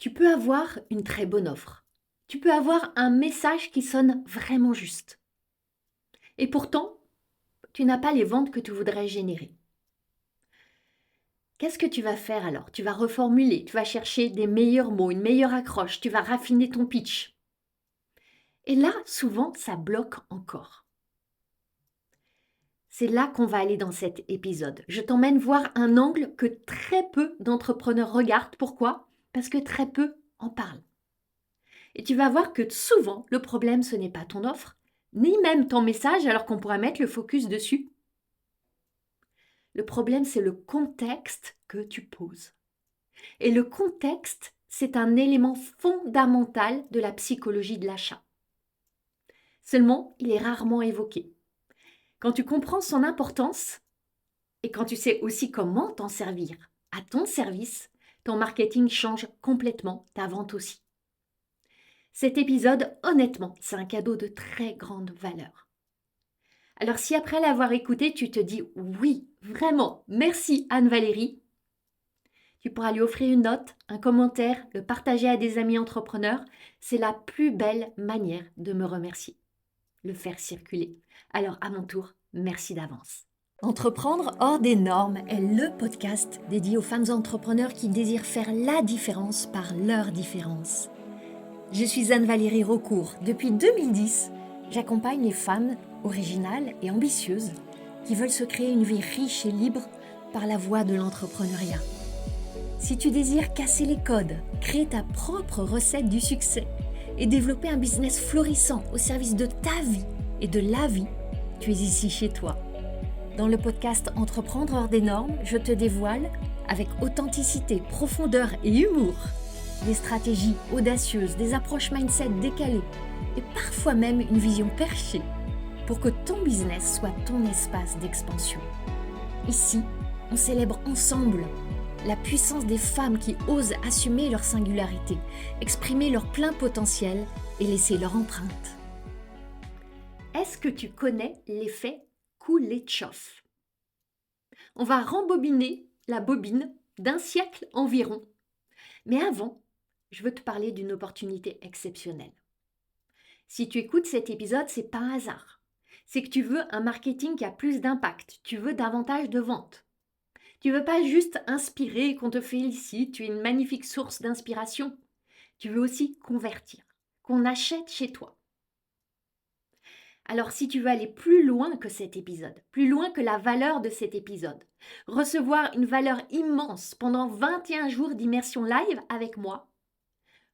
Tu peux avoir une très bonne offre. Tu peux avoir un message qui sonne vraiment juste. Et pourtant, tu n'as pas les ventes que tu voudrais générer. Qu'est-ce que tu vas faire alors? Tu vas reformuler, tu vas chercher des meilleurs mots, une meilleure accroche, tu vas raffiner ton pitch. Et là, souvent, ça bloque encore. C'est là qu'on va aller dans cet épisode. Je t'emmène voir un angle que très peu d'entrepreneurs regardent. Pourquoi? Parce que très peu en parlent. Et tu vas voir que souvent, le problème, ce n'est pas ton offre, ni même ton message, alors qu'on pourrait mettre le focus dessus. Le problème, c'est le contexte que tu poses. Et le contexte, c'est un élément fondamental de la psychologie de l'achat. Seulement, il est rarement évoqué. Quand tu comprends son importance et quand tu sais aussi comment t'en servir à ton service, ton marketing change complètement, ta vente aussi. Cet épisode, honnêtement, c'est un cadeau de très grande valeur. Alors si après l'avoir écouté, tu te dis oui, vraiment, merci Anne-Valérie, tu pourras lui offrir une note, un commentaire, le partager à des amis entrepreneurs. C'est la plus belle manière de me remercier. Le faire circuler. Alors à mon tour, merci d'avance. Entreprendre hors des normes est le podcast dédié aux femmes entrepreneurs qui désirent faire la différence par leur différence. Je suis Anne-Valérie Raucourt. Depuis 2010, j'accompagne les femmes originales et ambitieuses qui veulent se créer une vie riche et libre par la voie de l'entrepreneuriat. Si tu désires casser les codes, créer ta propre recette du succès et développer un business florissant au service de ta vie et de la vie, tu es ici chez toi. Dans le podcast Entreprendre hors des normes, je te dévoile, avec authenticité, profondeur et humour, des stratégies audacieuses, des approches mindset décalées et parfois même une vision perchée pour que ton business soit ton espace d'expansion. Ici, on célèbre ensemble la puissance des femmes qui osent assumer leur singularité, exprimer leur plein potentiel et laisser leur empreinte. Est-ce que tu connais l'effet Kuleshov? On va rembobiner la bobine d'un siècle environ. Mais avant, je veux te parler d'une opportunité exceptionnelle. Si tu écoutes cet épisode, c'est pas un hasard. C'est que tu veux un marketing qui a plus d'impact, tu veux davantage de ventes. Tu veux pas juste inspirer et qu'on te félicite, tu es une magnifique source d'inspiration. Tu veux aussi convertir, qu'on achète chez toi. Alors si tu veux aller plus loin que cet épisode, plus loin que la valeur de cet épisode, recevoir une valeur immense pendant 21 jours d'immersion live avec moi,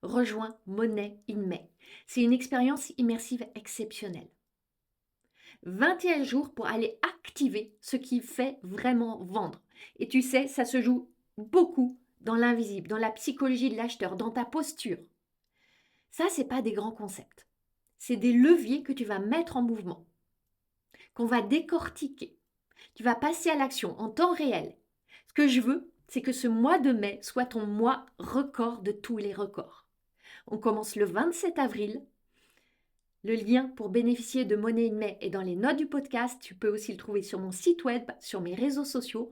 rejoins Money in May. C'est une expérience immersive exceptionnelle. 21 jours pour aller activer ce qui fait vraiment vendre. Et tu sais, ça se joue beaucoup dans l'invisible, dans la psychologie de l'acheteur, dans ta posture. Ça, c'est pas des grands concepts. C'est des leviers que tu vas mettre en mouvement, qu'on va décortiquer. Tu vas passer à l'action en temps réel. Ce que je veux, c'est que ce mois de mai soit ton mois record de tous les records. On commence le 27 avril. Le lien pour bénéficier de Money in May est dans les notes du podcast. Tu peux aussi le trouver sur mon site web, sur mes réseaux sociaux.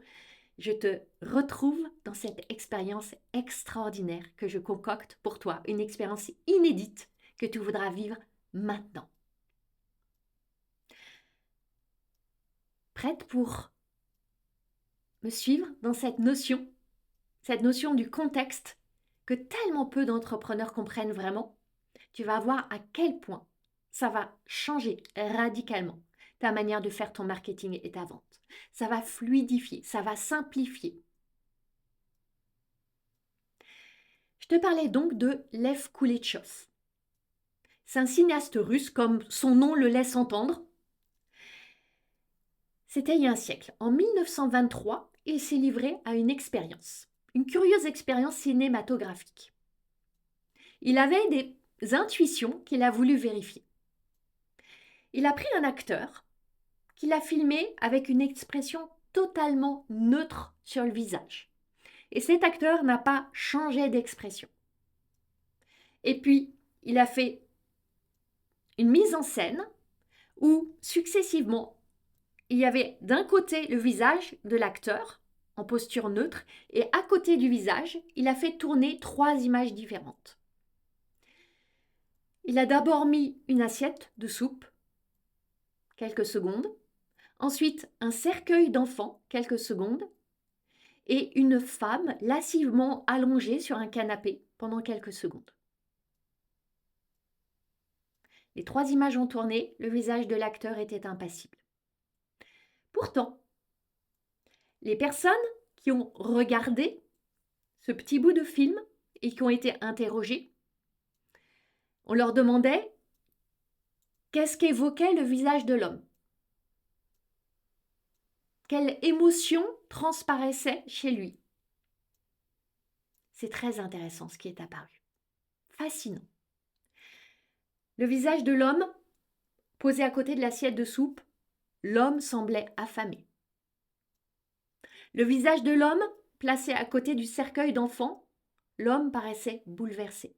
Je te retrouve dans cette expérience extraordinaire que je concocte pour toi. Une expérience inédite que tu voudras vivre maintenant. Prête pour me suivre dans cette notion du contexte que tellement peu d'entrepreneurs comprennent vraiment? Tu vas voir à quel point ça va changer radicalement ta manière de faire ton marketing et ta vente. Ça va fluidifier, ça va simplifier. Je te parlais donc de Lev Kuleshov. C'est un cinéaste russe, comme son nom le laisse entendre. C'était il y a un siècle. En 1923, il s'est livré à une expérience, une curieuse expérience cinématographique. Il avait des intuitions qu'il a voulu vérifier. Il a pris un acteur qu'il a filmé avec une expression totalement neutre sur le visage. Et cet acteur n'a pas changé d'expression. Et puis, il a fait une mise en scène où, successivement, il y avait d'un côté le visage de l'acteur en posture neutre et à côté du visage, il a fait tourner 3 images différentes. Il a d'abord mis une assiette de soupe, quelques secondes, ensuite un cercueil d'enfant, quelques secondes, et une femme lascivement allongée sur un canapé pendant quelques secondes. Les 3 images ont tourné, le visage de l'acteur était impassible. Pourtant, les personnes qui ont regardé ce petit bout de film et qui ont été interrogées, on leur demandait qu'est-ce qu'évoquait le visage de l'homme. Quelle émotion transparaissait chez lui. C'est très intéressant ce qui est apparu. Fascinant. Le visage de l'homme, posé à côté de l'assiette de soupe, l'homme semblait affamé. Le visage de l'homme, placé à côté du cercueil d'enfant, l'homme paraissait bouleversé.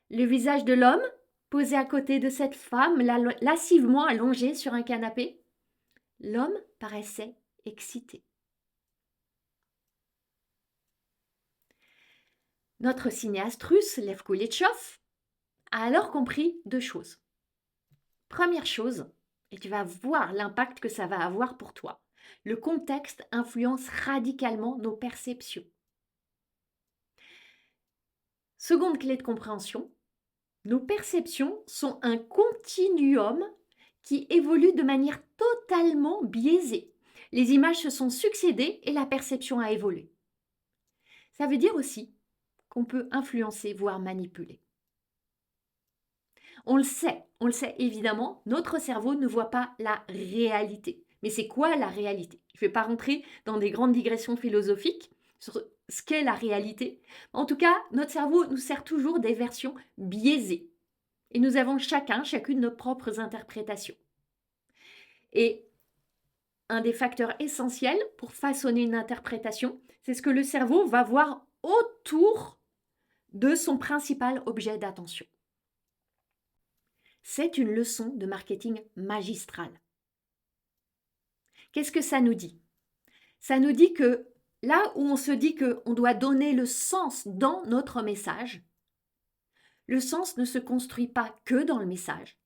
Le visage de l'homme, posé à côté de cette femme lascivement allongée sur un canapé, l'homme paraissait excité. Notre cinéaste russe, Lev Kuleshov, a alors compris 2 choses. Première chose, et tu vas voir l'impact que ça va avoir pour toi, le contexte influence radicalement nos perceptions. Seconde clé de compréhension, nos perceptions sont un continuum qui évolue de manière totalement biaisée. Les images se sont succédées et la perception a évolué. Ça veut dire aussi qu'on peut influencer, voire manipuler. On le sait évidemment, notre cerveau ne voit pas la réalité. Mais c'est quoi la réalité? Je ne vais pas rentrer dans des grandes digressions philosophiques sur ce qu'est la réalité. En tout cas, notre cerveau nous sert toujours des versions biaisées. Et nous avons chacune nos propres interprétations. Et un des facteurs essentiels pour façonner une interprétation, c'est ce que le cerveau va voir autour de son principal objet d'attention. C'est une leçon de marketing magistrale. Qu'est-ce que ça nous dit? Ça nous dit que là où on se dit qu'on doit donner le sens dans notre message, le sens ne se construit pas que dans le message.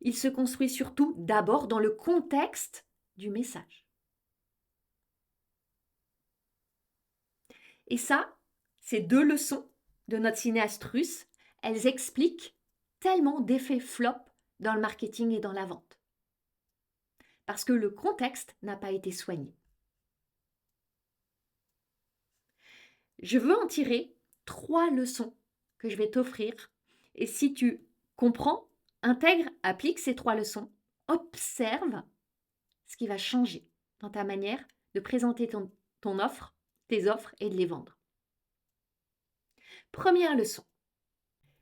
Il se construit surtout d'abord dans le contexte du message. Et ça, ces 2 leçons de notre cinéaste russe, elles expliquent tellement d'effets flop dans le marketing et dans la vente. Parce que le contexte n'a pas été soigné. Je veux en tirer 3 leçons que je vais t'offrir. Et si tu comprends, intègre, applique ces 3 leçons, observe ce qui va changer dans ta manière de présenter ton offre, tes offres et de les vendre. Première leçon.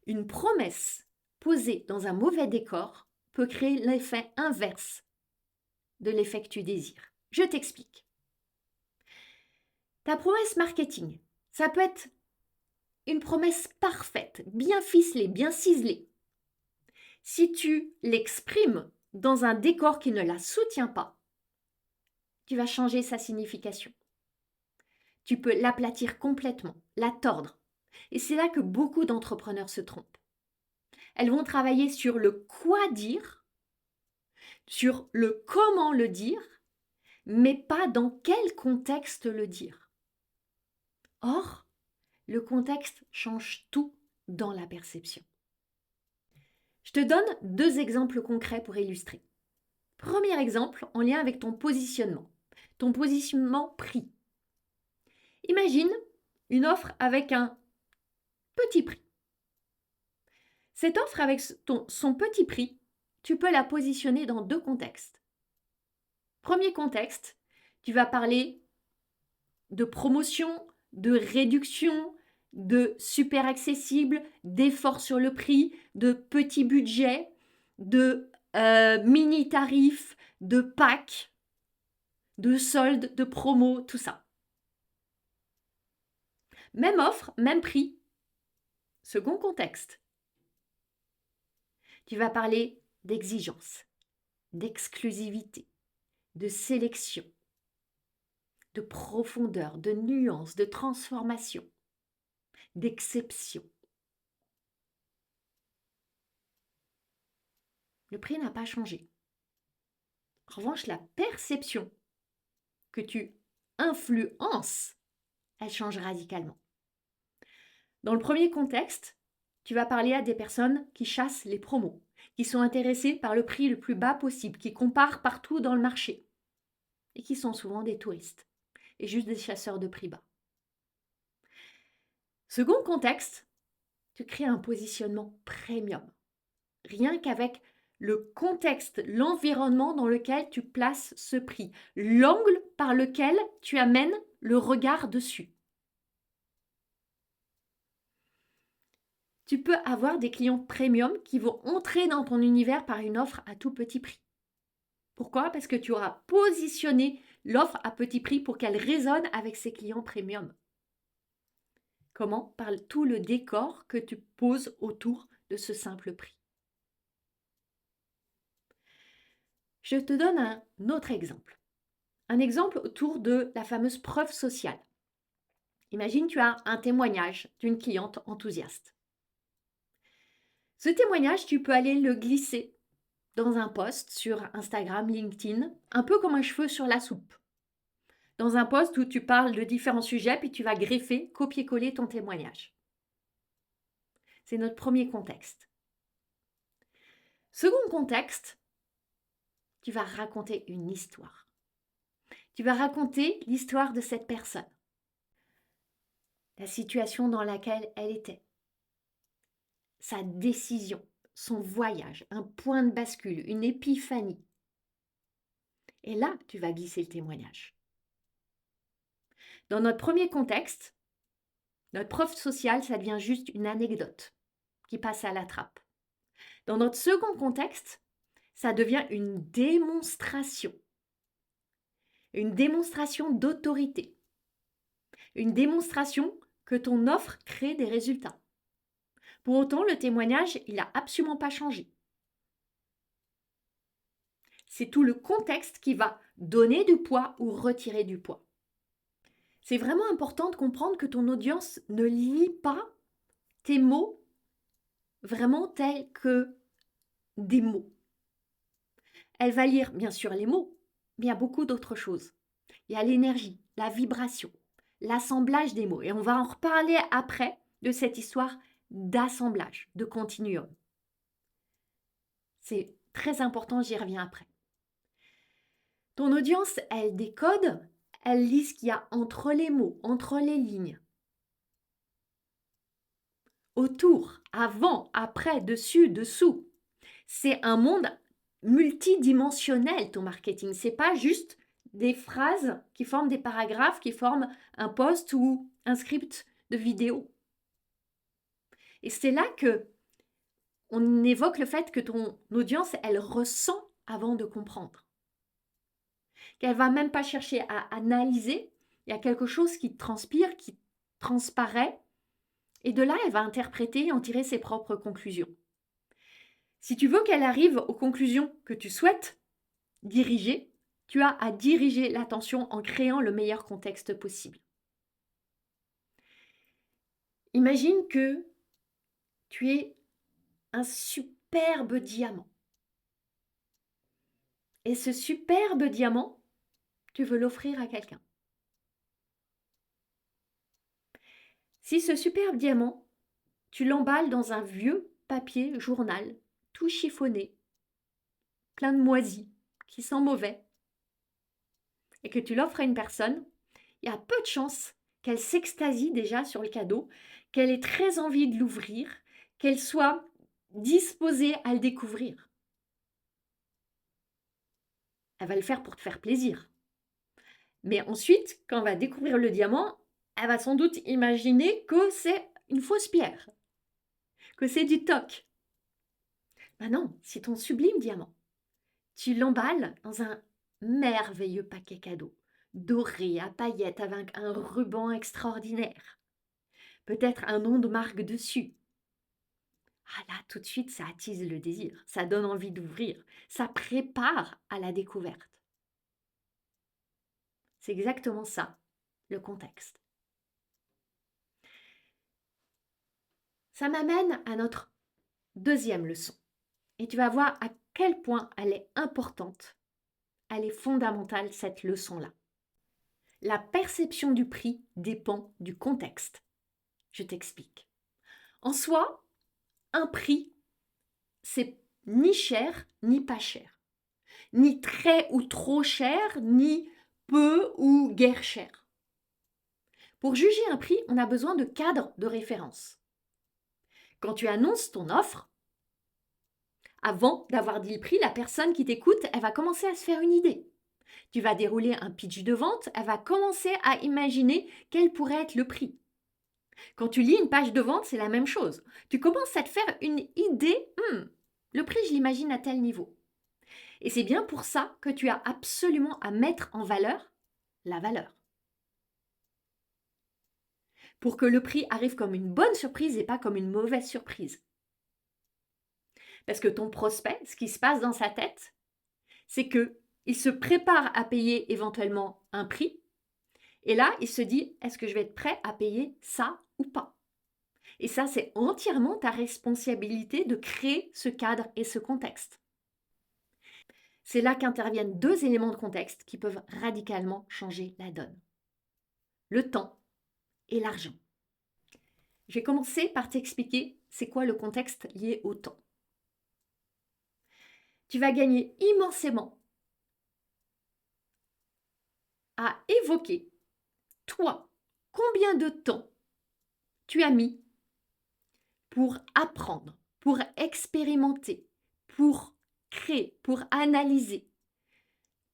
Une promesse posée dans un mauvais décor peut créer l'effet inverse de l'effet que tu désires. Je t'explique. Ta promesse marketing, ça peut être une promesse parfaite, bien ficelée, bien ciselée. Si tu l'exprimes dans un décor qui ne la soutient pas, tu vas changer sa signification. Tu peux l'aplatir complètement, la tordre. Et c'est là que beaucoup d'entrepreneurs se trompent. Elles vont travailler sur le quoi dire, sur le comment le dire, mais pas dans quel contexte le dire. Or, le contexte change tout dans la perception. Je te donne 2 exemples concrets pour illustrer. Premier exemple en lien avec ton positionnement prix. Imagine une offre avec un petit prix. Cette offre avec son petit prix, tu peux la positionner dans 2 contextes. Premier contexte, tu vas parler de promotion, de réduction, de super accessible, d'effort sur le prix, de petit budget, de mini tarifs, de packs, de soldes, de promos, tout ça. Même offre, même prix. Second contexte. Tu vas parler d'exigence, d'exclusivité, de sélection. de profondeur, de nuance, de transformation, d'exception. Le prix n'a pas changé. En revanche, la perception que tu influences, elle change radicalement. Dans le premier contexte, tu vas parler à des personnes qui chassent les promos, qui sont intéressées par le prix le plus bas possible, qui comparent partout dans le marché et qui sont souvent des touristes et juste des chasseurs de prix bas. Second contexte, tu crées un positionnement premium. Rien qu'avec le contexte, l'environnement dans lequel tu places ce prix, l'angle par lequel tu amènes le regard dessus. Tu peux avoir des clients premium qui vont entrer dans ton univers par une offre à tout petit prix. Pourquoi? Parce que tu auras positionné l'offre à petit prix pour qu'elle résonne avec ces clients premium. Comment? Par tout le décor que tu poses autour de ce simple prix. Je te donne un autre exemple. Un exemple autour de la fameuse preuve sociale. Imagine, tu as un témoignage d'une cliente enthousiaste. Ce témoignage, tu peux aller le glisser dans un post sur Instagram, LinkedIn, un peu comme un cheveu sur la soupe. Dans un post où tu parles de différents sujets, puis tu vas greffer, copier-coller ton témoignage. C'est notre premier contexte. Second contexte, tu vas raconter une histoire. Tu vas raconter l'histoire de cette personne, la situation dans laquelle elle était, sa décision, son voyage, un point de bascule, une épiphanie. Et là, tu vas glisser le témoignage. Dans notre premier contexte, notre preuve sociale, ça devient juste une anecdote qui passe à la trappe. Dans notre second contexte, ça devient une démonstration d'autorité, une démonstration que ton offre crée des résultats. Pour autant, le témoignage, il n'a absolument pas changé. C'est tout le contexte qui va donner du poids ou retirer du poids. C'est vraiment important de comprendre que ton audience ne lit pas tes mots vraiment tels que des mots. Elle va lire bien sûr les mots, mais il y a beaucoup d'autres choses. Il y a l'énergie, la vibration, l'assemblage des mots. Et on va en reparler après de cette histoire d'assemblage, de continuum. C'est très important, j'y reviens après. Ton audience, elle décode, elle lit ce qu'il y a entre les mots, entre les lignes. Autour, avant, après, dessus, dessous. C'est un monde multidimensionnel, ton marketing. C'est pas juste des phrases qui forment des paragraphes, qui forment un post ou un script de vidéo. Et c'est là que on évoque le fait que ton audience, elle ressent avant de comprendre. Qu'elle va même pas chercher à analyser. Il y a quelque chose qui transpire, qui transparaît. Et de là, elle va interpréter et en tirer ses propres conclusions. Si tu veux qu'elle arrive aux conclusions que tu souhaites diriger, tu as à diriger l'attention en créant le meilleur contexte possible. Imagine que tu es un superbe diamant. Et ce superbe diamant, tu veux l'offrir à quelqu'un. Si ce superbe diamant, tu l'emballes dans un vieux papier journal, tout chiffonné, plein de moisis, qui sent mauvais, et que tu l'offres à une personne, il y a peu de chances qu'elle s'extasie déjà sur le cadeau, qu'elle ait très envie de l'ouvrir, qu'elle soit disposée à le découvrir. Elle va le faire pour te faire plaisir. Mais ensuite, quand elle va découvrir le diamant, elle va sans doute imaginer que c'est une fausse pierre, que c'est du toc. Ben non, c'est ton sublime diamant. Tu l'emballes dans un merveilleux paquet cadeau, doré à paillettes avec un ruban extraordinaire. Peut-être un nom de marque dessus. Ah là, tout de suite, ça attise le désir, ça donne envie d'ouvrir, ça prépare à la découverte. C'est exactement ça, le contexte. Ça m'amène à notre deuxième leçon. Et tu vas voir à quel point elle est importante, elle est fondamentale, cette leçon-là. La perception du prix dépend du contexte. Je t'explique. En soi, un prix, c'est ni cher ni pas cher, ni très ou trop cher, ni peu ou guère cher. Pour juger un prix, on a besoin de cadres de référence. Quand tu annonces ton offre, avant d'avoir dit le prix, la personne qui t'écoute, elle va commencer à se faire une idée. Tu vas dérouler un pitch de vente, elle va commencer à imaginer quel pourrait être le prix. Quand tu lis une page de vente, c'est la même chose. Tu commences à te faire une idée, le prix, je l'imagine à tel niveau. Et c'est bien pour ça que tu as absolument à mettre en valeur la valeur. Pour que le prix arrive comme une bonne surprise et pas comme une mauvaise surprise. Parce que ton prospect, ce qui se passe dans sa tête, c'est qu'il se prépare à payer éventuellement un prix. Et là, il se dit, est-ce que je vais être prêt à payer ça ou pas? Et ça, c'est entièrement ta responsabilité de créer ce cadre et ce contexte. C'est là qu'interviennent deux éléments de contexte qui peuvent radicalement changer la donne. Le temps et l'argent. Je vais commencer par t'expliquer c'est quoi le contexte lié au temps. Tu vas gagner immensément à évoquer, toi, combien de temps tu as mis pour apprendre, pour expérimenter, pour créer, pour analyser,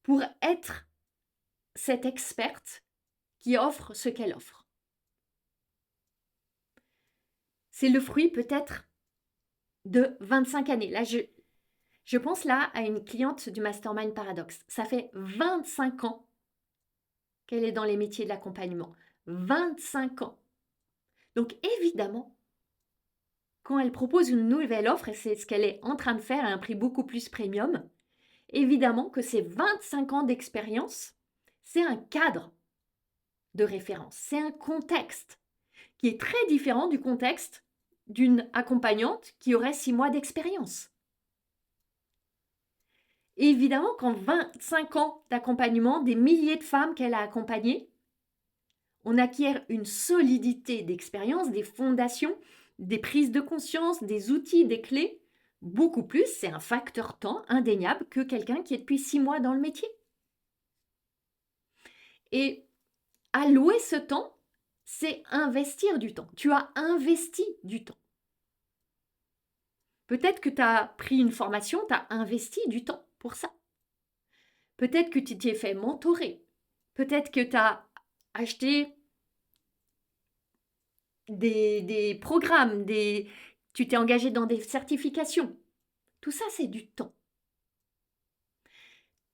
pour être cette experte qui offre ce qu'elle offre. C'est le fruit peut-être de 25 années. Là, je pense là à une cliente du Mastermind Paradoxe. Ça fait 25 ans qu'elle est dans les métiers de l'accompagnement. 25 ans. Donc évidemment, quand elle propose une nouvelle offre, et c'est ce qu'elle est en train de faire à un prix beaucoup plus premium, évidemment que ces 25 ans d'expérience, c'est un cadre de référence, c'est un contexte qui est très différent du contexte d'une accompagnante qui aurait 6 mois d'expérience. Et évidemment qu'en 25 ans d'accompagnement, des milliers de femmes qu'elle a accompagnées, on acquiert une solidité d'expérience, des fondations, des prises de conscience, des outils, des clés, beaucoup plus, c'est un facteur temps indéniable que quelqu'un qui est depuis 6 mois dans le métier. Et allouer ce temps, c'est investir du temps. Tu as investi du temps. Peut-être que tu as pris une formation, tu as investi du temps pour ça. Peut-être que tu t'es fait mentorer. Peut-être que tu as acheté des programmes, tu t'es engagé dans des certifications. Tout ça, c'est du temps.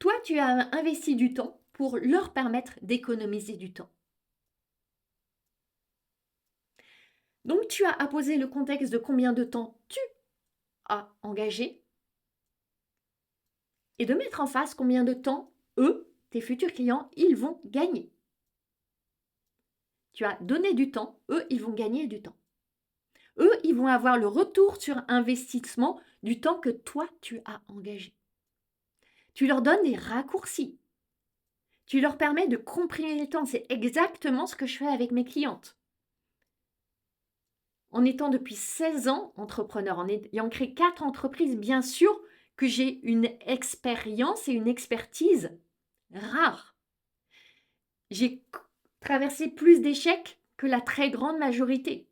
Toi, tu as investi du temps pour leur permettre d'économiser du temps. Donc, tu as apposé le contexte de combien de temps tu as engagé et de mettre en face combien de temps eux, tes futurs clients, ils vont gagner. Tu as donné du temps, eux, ils vont gagner du temps. Eux, ils vont avoir le retour sur investissement du temps que toi, tu as engagé. Tu leur donnes des raccourcis. Tu leur permets de comprimer le temps. C'est exactement ce que je fais avec mes clientes. En étant depuis 16 ans entrepreneur, en ayant créé 4 entreprises, bien sûr que j'ai une expérience et une expertise rare. J'ai traversé plus d'échecs que la très grande majorité.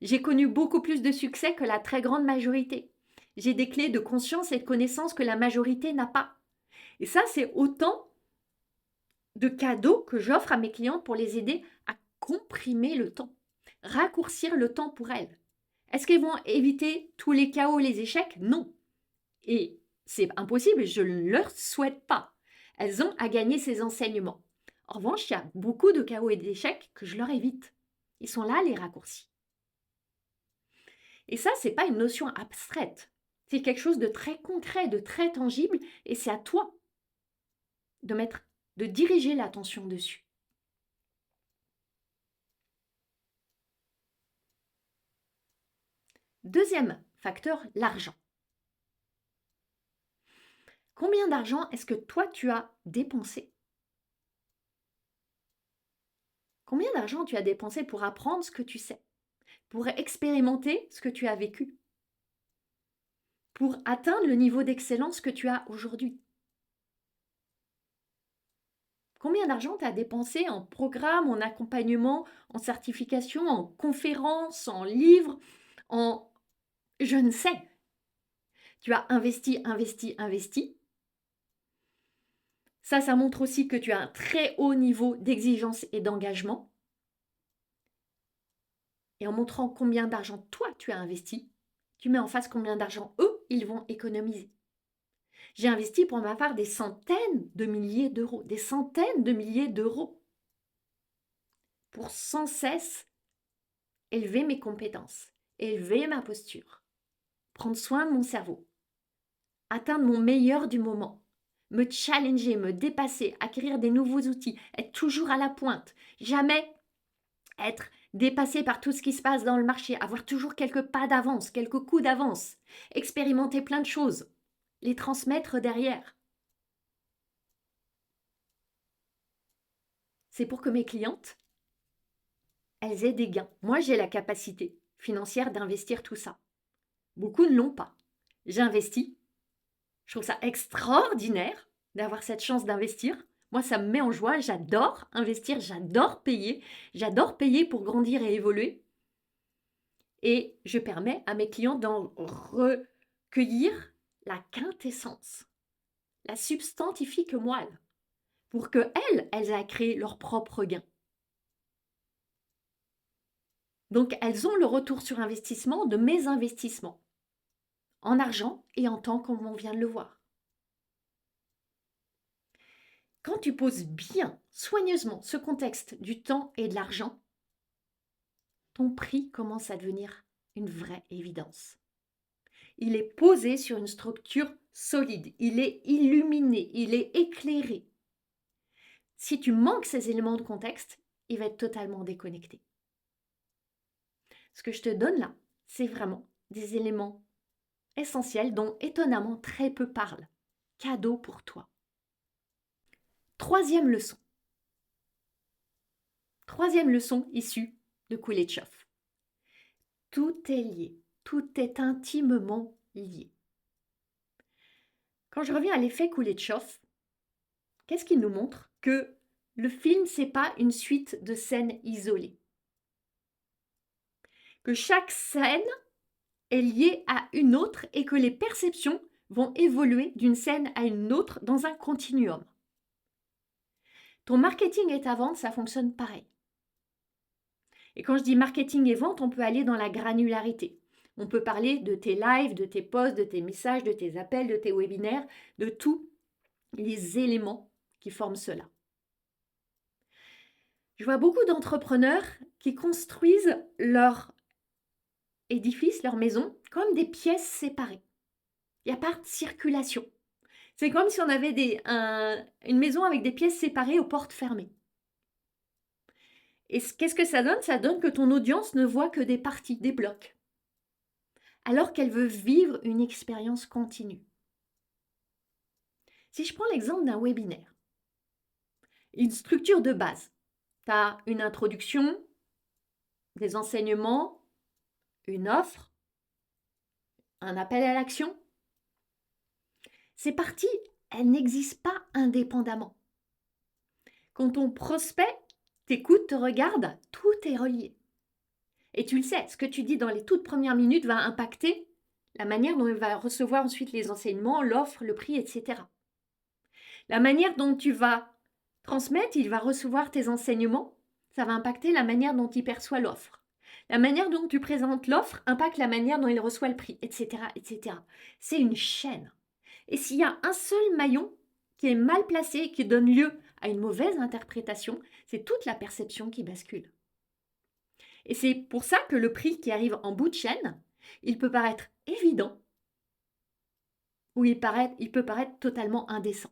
J'ai connu beaucoup plus de succès que la très grande majorité. J'ai des clés de conscience et de connaissance que la majorité n'a pas. Et ça, c'est autant de cadeaux que j'offre à mes clientes pour les aider à comprimer le temps, raccourcir le temps pour elles. Est-ce qu'elles vont éviter tous les chaos, les échecs? Non. Et c'est impossible, je ne leur souhaite pas. Elles ont à gagner ces enseignements. En revanche, il y a beaucoup de chaos et d'échecs que je leur évite. Ils sont là, les raccourcis. Et ça, ce n'est pas une notion abstraite. C'est quelque chose de très concret, de très tangible, et c'est à toi de mettre de diriger l'attention dessus. Deuxième facteur, l'argent. Combien d'argent est-ce que toi tu as dépensé? Combien d'argent tu as dépensé pour apprendre ce que tu sais, pour expérimenter ce que tu as vécu, pour atteindre le niveau d'excellence que tu as aujourd'hui? Combien d'argent tu as dépensé en programme, en accompagnement, en certification, en conférences, en livres, en je ne sais. Tu as investi, investi, investi. Ça montre aussi que tu as un très haut niveau d'exigence et d'engagement. Et en montrant combien d'argent toi tu as investi, tu mets en face combien d'argent eux, ils vont économiser. J'ai investi pour ma part des centaines de milliers d'euros, des centaines de milliers d'euros pour sans cesse élever mes compétences, élever ma posture, prendre soin de mon cerveau, atteindre mon meilleur du moment, me challenger, me dépasser, acquérir des nouveaux outils, être toujours à la pointe, jamais être dépassé par tout ce qui se passe dans le marché, avoir toujours quelques pas d'avance, quelques coups d'avance, expérimenter plein de choses, les transmettre derrière. C'est pour que mes clientes, elles aient des gains. Moi, j'ai la capacité financière d'investir tout ça. Beaucoup ne l'ont pas. J'investis. Je trouve ça extraordinaire d'avoir cette chance d'investir. Moi, ça me met en joie. J'adore investir, j'adore payer. J'adore payer pour grandir et évoluer. Et je permets à mes clients d'en recueillir la quintessence, la substantifique moelle, pour qu'elles aient créé leur propre gain. Donc, elles ont le retour sur investissement de mes investissements, en argent et en temps, comme on vient de le voir. Quand tu poses bien, soigneusement, ce contexte du temps et de l'argent, ton prix commence à devenir une vraie évidence. Il est posé sur une structure solide, il est illuminé, il est éclairé. Si tu manques ces éléments de contexte, il va être totalement déconnecté. Ce que je te donne là, c'est vraiment des éléments essentiels dont étonnamment très peu parlent. Cadeau pour toi. Troisième leçon. Troisième leçon issue de Kuleshov. Tout est lié, tout est intimement lié. Quand je reviens à l'effet Kuleshov, qu'est-ce qu'il nous montre? Que le film, ce n'est pas une suite de scènes isolées. Que chaque scène est liée à une autre et que les perceptions vont évoluer d'une scène à une autre dans un continuum. Ton marketing et ta vente, ça fonctionne pareil. Et quand je dis marketing et vente, on peut aller dans la granularité. On peut parler de tes lives, de tes posts, de tes messages, de tes appels, de tes webinaires, de tous les éléments qui forment cela. Je vois beaucoup d'entrepreneurs qui construisent leur édifice, leur maison, comme des pièces séparées. Il n'y a pas de circulation. C'est comme si on avait une maison avec des pièces séparées aux portes fermées. Et qu'est-ce que ça donne? Ça donne que ton audience ne voit que des parties, des blocs, alors qu'elle veut vivre une expérience continue. Si je prends l'exemple d'un webinaire, une structure de base, tu as une introduction, des enseignements, une offre, un appel à l'action. Ces parties, elles n'existent pas indépendamment. Quand ton prospect t'écoute, te regarde, tout est relié. Et tu le sais, ce que tu dis dans les toutes premières minutes va impacter la manière dont il va recevoir ensuite les enseignements, l'offre, le prix, etc. La manière dont tu vas transmettre, il va recevoir tes enseignements, ça va impacter la manière dont il perçoit l'offre. La manière dont tu présentes l'offre impacte la manière dont il reçoit le prix, etc., etc. C'est une chaîne. Et s'il y a un seul maillon qui est mal placé et qui donne lieu à une mauvaise interprétation, c'est toute la perception qui bascule. Et c'est pour ça que le prix qui arrive en bout de chaîne, il peut paraître évident ou il peut paraître totalement indécent.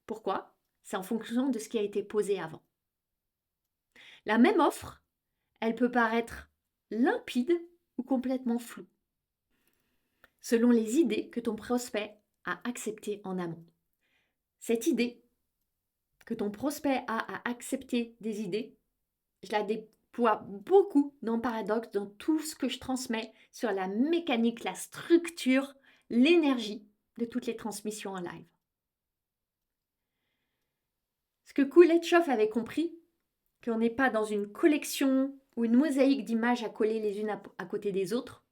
Pourquoi? C'est en fonction de ce qui a été posé avant. La même offre, elle peut paraître limpide ou complètement floue, selon les idées que ton prospect a acceptées en amont. Cette idée que ton prospect a à accepter des idées, je la déploie beaucoup dans Paradoxe, dans tout ce que je transmets sur la mécanique, la structure, l'énergie de toutes les transmissions en live. Ce que Kuleshov avait compris, qu'on n'est pas dans une collection ou une mosaïque d'images à coller les unes à côté des autres,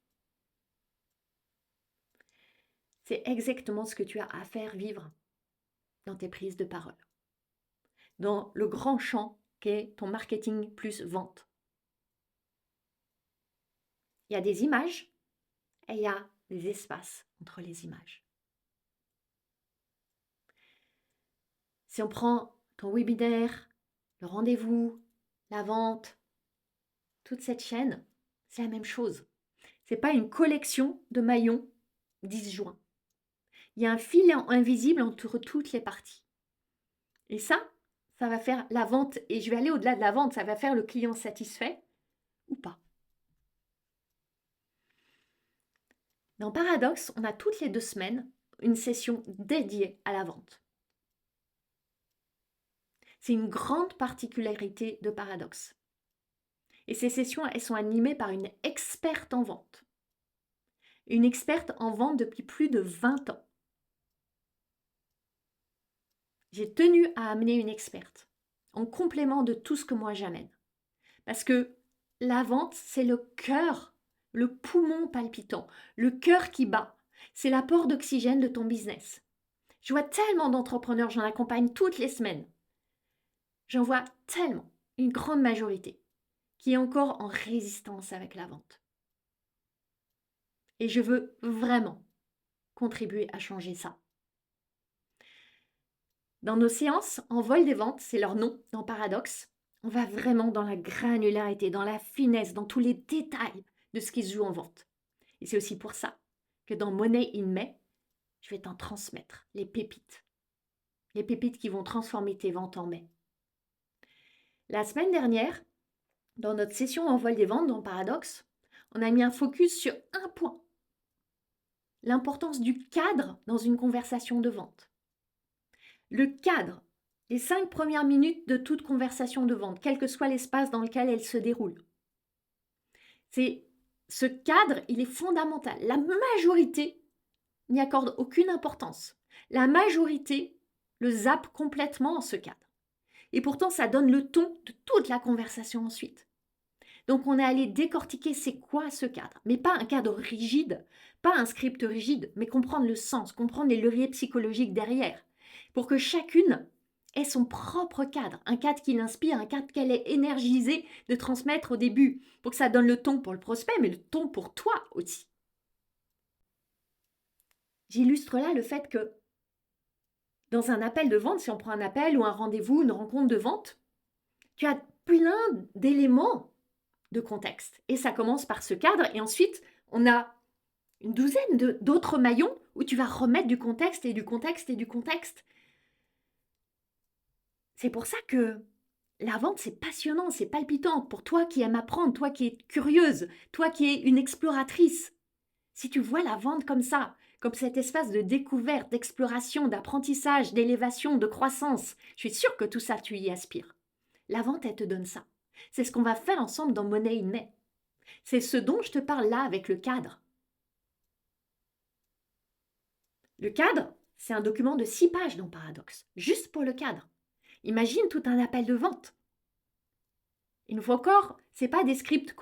c'est exactement ce que tu as à faire vivre dans tes prises de parole, dans le grand champ qu'est ton marketing plus vente. Il y a des images et il y a des espaces entre les images. Si on prend ton webinaire, le rendez-vous, la vente, toute cette chaîne, c'est la même chose. Ce n'est pas une collection de maillons disjoints. Il y a un fil invisible entre toutes les parties. Et ça va faire la vente, et je vais aller au-delà de la vente, ça va faire le client satisfait ou pas. Dans Paradoxe, on a toutes les 2 semaines une session dédiée à la vente. C'est une grande particularité de Paradoxe. Et ces sessions, elles sont animées par une experte en vente. Une experte en vente depuis plus de 20 ans. J'ai tenu à amener une experte en complément de tout ce que moi j'amène. Parce que la vente, c'est le cœur, le poumon palpitant, le cœur qui bat. C'est l'apport d'oxygène de ton business. Je vois tellement d'entrepreneurs, j'en accompagne toutes les semaines. J'en vois tellement, une grande majorité, qui est encore en résistance avec la vente. Et je veux vraiment contribuer à changer ça. Dans nos séances en vol des ventes, c'est leur nom dans Paradoxe, on va vraiment dans la granularité, dans la finesse, dans tous les détails de ce qui se joue en vente. Et c'est aussi pour ça que dans Money in May, je vais t'en transmettre les pépites. Les pépites qui vont transformer tes ventes en mai. La semaine dernière, dans notre session en vol des ventes dans Paradoxe, on a mis un focus sur un point. L'importance du cadre dans une conversation de vente. Le cadre, les 5 premières minutes de toute conversation de vente, quel que soit l'espace dans lequel elle se déroule. Ce cadre, il est fondamental. La majorité n'y accorde aucune importance. La majorité le zappe complètement, ce cadre. Et pourtant, ça donne le ton de toute la conversation ensuite. Donc, on est allé décortiquer c'est quoi ce cadre. Mais pas un cadre rigide, pas un script rigide, mais comprendre le sens, comprendre les leviers psychologiques derrière. Pour que chacune ait son propre cadre, un cadre qui l'inspire, un cadre qu'elle est énergisée de transmettre au début, pour que ça donne le ton pour le prospect, mais le ton pour toi aussi. J'illustre là le fait que dans un appel de vente, si on prend un appel ou un rendez-vous, une rencontre de vente, tu as plein d'éléments de contexte. Et ça commence par ce cadre et ensuite, on a une douzaine d'autres maillons où tu vas remettre du contexte et du contexte et du contexte. C'est pour ça que la vente, c'est passionnant, c'est palpitant pour toi qui aimes apprendre, toi qui es curieuse, toi qui es une exploratrice. Si tu vois la vente comme ça, comme cet espace de découverte, d'exploration, d'apprentissage, d'élévation, de croissance, je suis sûre que tout ça, tu y aspires. La vente, elle te donne ça. C'est ce qu'on va faire ensemble dans Money in May. C'est ce dont je te parle là avec le cadre. Le cadre, c'est un document de 6 pages dans Paradoxe, juste pour le cadre. Imagine tout un appel de vente. Une fois encore, ce n'est pas des scripts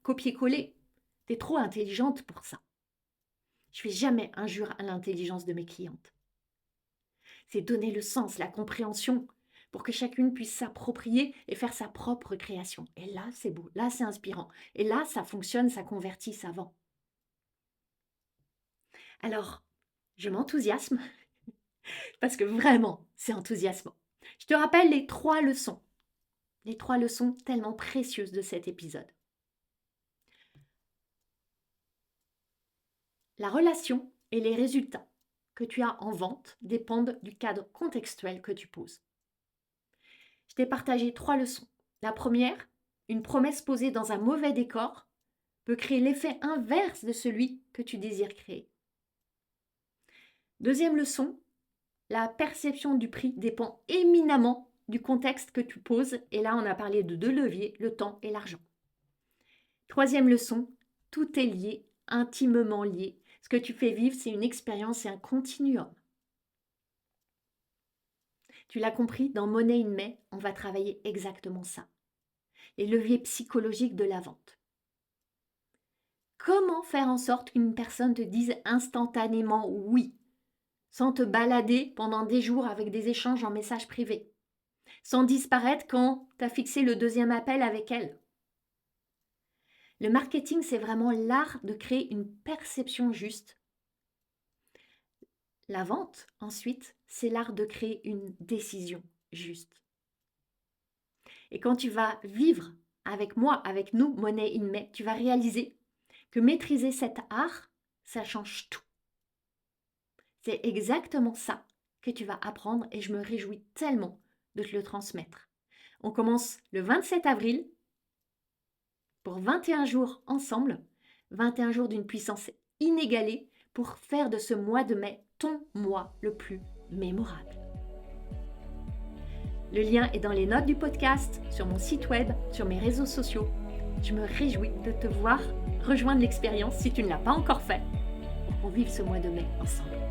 copier-coller. Tu es trop intelligente pour ça. Je ne fais jamais injure à l'intelligence de mes clientes. C'est donner le sens, la compréhension, pour que chacune puisse s'approprier et faire sa propre création. Et là, c'est beau, là, c'est inspirant. Et là, ça fonctionne, ça convertit, ça vend. Alors, je m'enthousiasme, parce que vraiment, c'est enthousiasmant. Je te rappelle les 3 leçons. Les 3 leçons tellement précieuses de cet épisode. La relation et les résultats que tu as en vente dépendent du cadre contextuel que tu poses. Je t'ai partagé 3 leçons. La première, une promesse posée dans un mauvais décor peut créer l'effet inverse de celui que tu désires créer. Deuxième leçon, la perception du prix dépend éminemment du contexte que tu poses. Et là, on a parlé de 2 leviers, le temps et l'argent. Troisième leçon, tout est lié, intimement lié. Ce que tu fais vivre, c'est une expérience, c'est un continuum. Tu l'as compris, dans Money in May, on va travailler exactement ça. Les leviers psychologiques de la vente. Comment faire en sorte qu'une personne te dise instantanément oui, sans te balader pendant des jours avec des échanges en message privé, sans disparaître quand tu as fixé le deuxième appel avec elle. Le marketing, c'est vraiment l'art de créer une perception juste. La vente, ensuite, c'est l'art de créer une décision juste. Et quand tu vas vivre avec moi, avec nous, Money in May, tu vas réaliser que maîtriser cet art, ça change tout. C'est exactement ça que tu vas apprendre et je me réjouis tellement de te le transmettre. On commence le 27 avril pour 21 jours ensemble, 21 jours d'une puissance inégalée pour faire de ce mois de mai ton mois le plus mémorable. Le lien est dans les notes du podcast, sur mon site web, sur mes réseaux sociaux. Je me réjouis de te voir rejoindre l'expérience si tu ne l'as pas encore fait pour qu'on vive ce mois de mai ensemble.